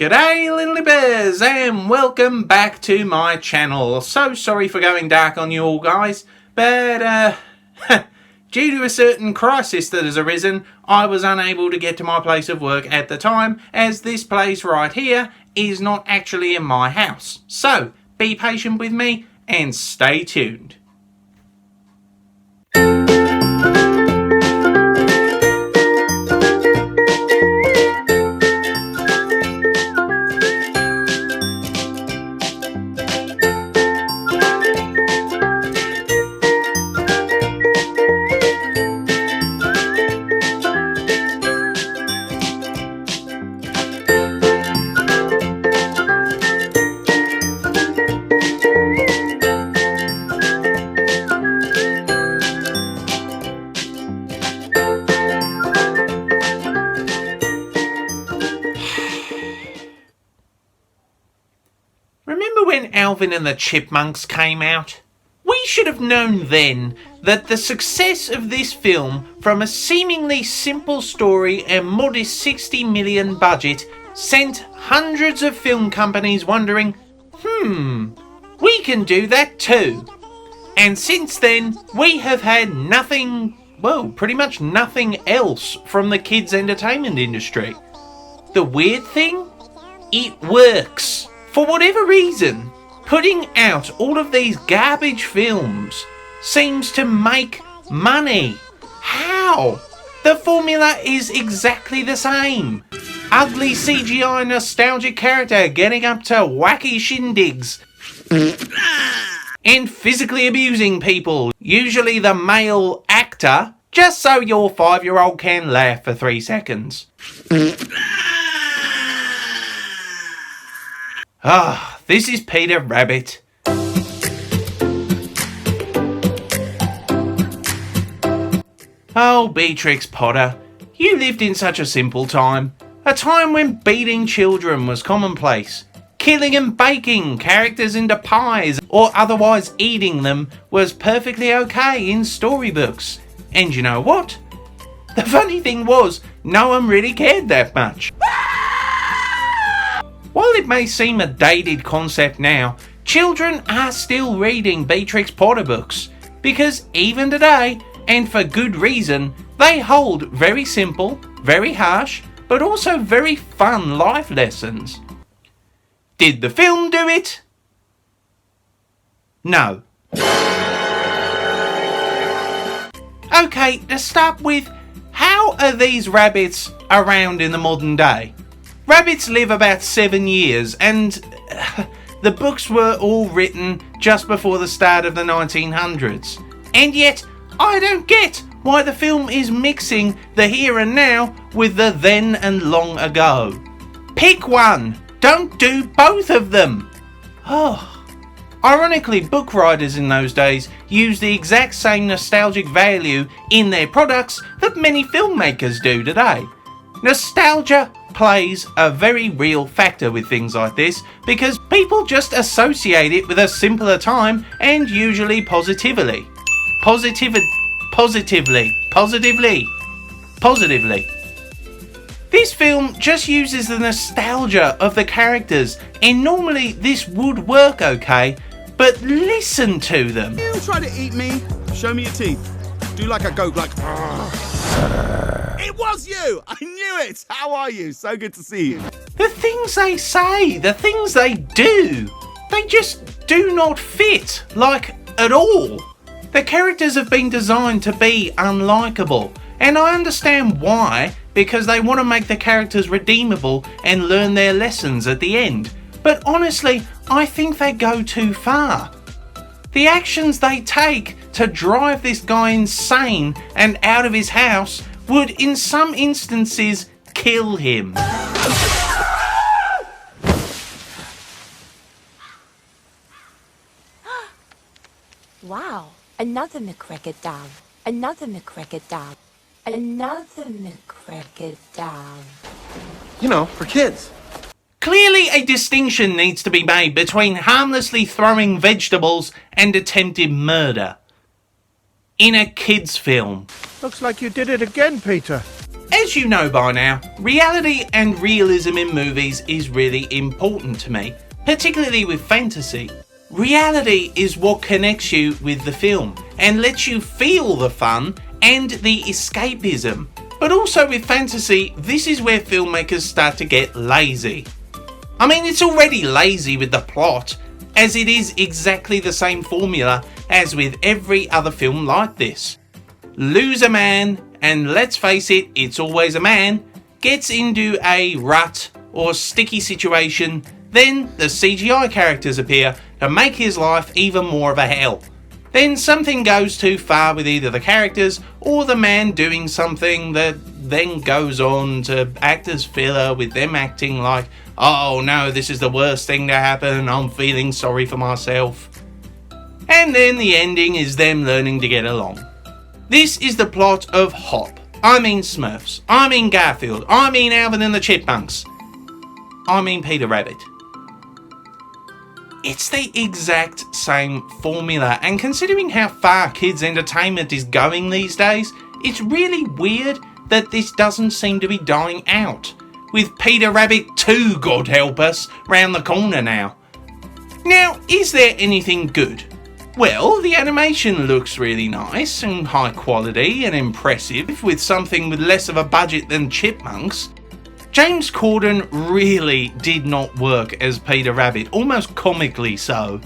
G'day little bears and welcome back to my channel. So sorry for going dark on you all guys, but due to a certain crisis that has arisen, I was unable to get to my place of work at the time, as this place right here is not actually in my house. So be patient with me and stay tuned. Remember when Alvin and the Chipmunks came out? We should have known then that the success of this film, from a seemingly simple story and modest 60 million budget, sent hundreds of film companies wondering, we can do that too. And since then, we have had nothing, well, pretty much nothing else from the kids' entertainment industry. The weird thing? It works. For whatever reason, putting out all of these garbage films seems to make money. How? The formula is exactly the same. Ugly CGI nostalgic character getting up to wacky shindigs and physically abusing people, usually the male actor, just so your 5-year-old can laugh for 3 seconds. This is Peter Rabbit. Oh, Beatrix Potter, you lived in such a simple time. A time when beating children was commonplace. Killing and baking characters into pies or otherwise eating them was perfectly okay in storybooks. And you know what? The funny thing was, no one really cared that much. While it may seem a dated concept now, children are still reading Beatrix Potter books, because even today, and for good reason, they hold very simple, very harsh, but also very fun life lessons. Did the film do it? No. Okay, to start with, how are these rabbits around in the modern day? Rabbits live about 7 years, and the books were all written just before the start of the 1900s. And yet, I don't get why the film is mixing the here and now with the then and long ago. Pick one! Don't do both of them! Ironically, book writers in those days used the exact same nostalgic value in their products that many filmmakers do today. Nostalgia plays a very real factor with things like this because people just associate it with a simpler time and usually positively. Positively. This film just uses the nostalgia of the characters, and normally this would work okay, but listen to them. You try to eat me? Show me your teeth. Do like a goat, like... It was you! I knew it! How are you? So good to see you. The things they say, the things they do, they just do not fit, like, at all. The characters have been designed to be unlikable, and I understand why, because they want to make the characters redeemable and learn their lessons at the end. But honestly, I think they go too far. The actions they take to drive this guy insane and out of his house would, in some instances, kill him. Wow, another McCrocodile, another McCrocodile, another McCrocodile. You know, for kids. Clearly a distinction needs to be made between harmlessly throwing vegetables and attempted murder in a kids' film. Looks like you did it again, Peter. As As you know by now, reality and realism in movies is really important to me, particularly with fantasy. Reality is what connects you with the film and lets you feel the fun and the escapism. But also with fantasy, this is where filmmakers start to get lazy. I mean, it's already lazy with the plot, as it is exactly the same formula as with every other film like this. Lose a man, and let's face it, it's always a man, gets into a rut or sticky situation, then the CGI characters appear to make his life even more of a hell. Then something goes too far with either the characters or the man doing something that then goes on to act as filler, with them acting like, oh no, this is the worst thing to happen, I'm feeling sorry for myself. And then the ending is them learning to get along. This is the plot of Hop. I mean Smurfs. I mean Garfield. I mean Alvin and the Chipmunks. I mean Peter Rabbit. It's the exact same formula, and considering how far kids' entertainment is going these days, it's really weird that this doesn't seem to be dying out, with Peter Rabbit 2, God help us, round the corner now. Now, is there anything good? Well, the animation looks really nice and high quality and impressive, with something with less of a budget than Chipmunks. James Corden really did not work as Peter Rabbit, almost comically so.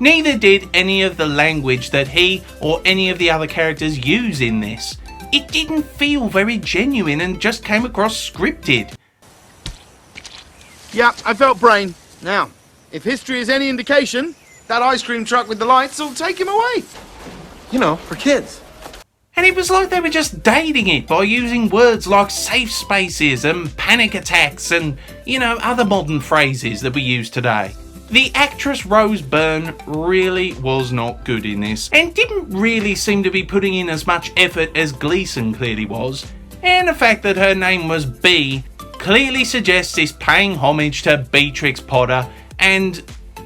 Neither did any of the language that he or any of the other characters use in this. It didn't feel very genuine and just came across scripted. Yeah, I felt brain. Now, if history is any indication, that ice cream truck with the lights will take him away. You know, for kids. And it was like they were just dating it by using words like safe spaces and panic attacks and, other modern phrases that we use today. The actress Rose Byrne really was not good in this, and didn't really seem to be putting in as much effort as Gleason clearly was. And the fact that her name was Bea clearly suggests this paying homage to Beatrix Potter, and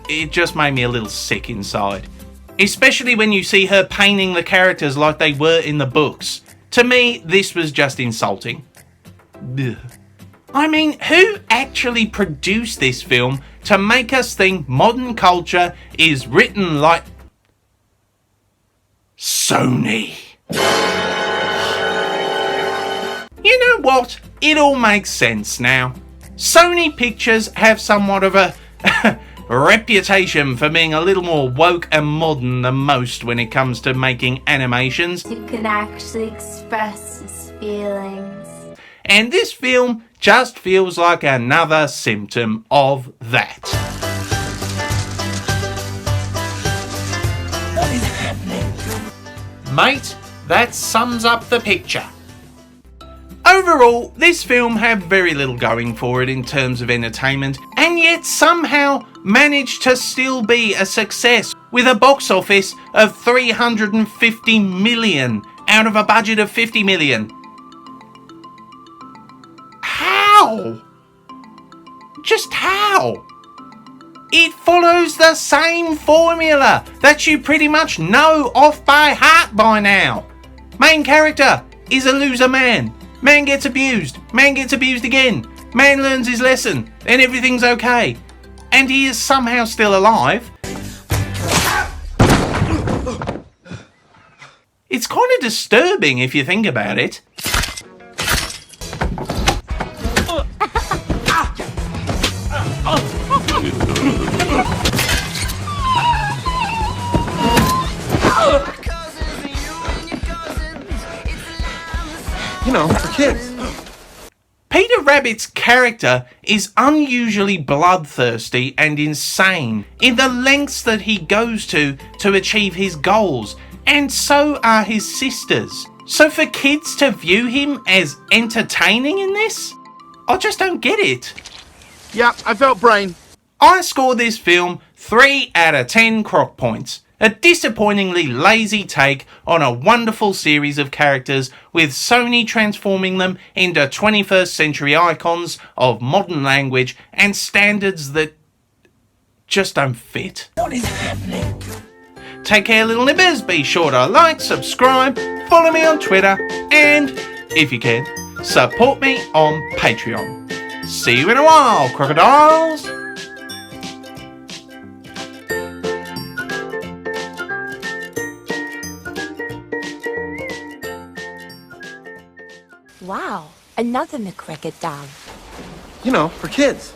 it just made me a little sick inside. Especially when you see her painting the characters like they were in the books. To me, this was just insulting. Ugh. I mean, who actually produced this film to make us think modern culture is written like Sony? You know what? It all makes sense now. Sony Pictures have somewhat of a reputation for being a little more woke and modern than most when it comes to making animations. You can actually express his feelings. And this film just feels like another symptom of that. What is happening? Mate, that sums up the picture. Overall, this film had very little going for it in terms of entertainment, and yet somehow managed to still be a success with a box office of 350 million out of a budget of 50 million. How? Just how? It follows the same formula that you pretty much know off by heart by now. Main character is a loser man. Man gets abused again. Man learns his lesson, and everything's okay. And he is somehow still alive. It's kind of disturbing if you think about it. You know, for kids. Peter Rabbit's character is unusually bloodthirsty and insane in the lengths that he goes to achieve his goals, and so are his sisters. So for kids to view him as entertaining in this, I just don't get it. Yeah, I felt brain. I score this film 3 out of 10 Croc Points. A disappointingly lazy take on a wonderful series of characters, with Sony transforming them into 21st century icons of modern language and standards that just don't fit. What is happening? Take care, little nibbers. Be sure to like, subscribe, follow me on Twitter, and, if you can, Support me on Patreon. See you in a while, crocodiles! Wow, another crocodile. You know, for kids.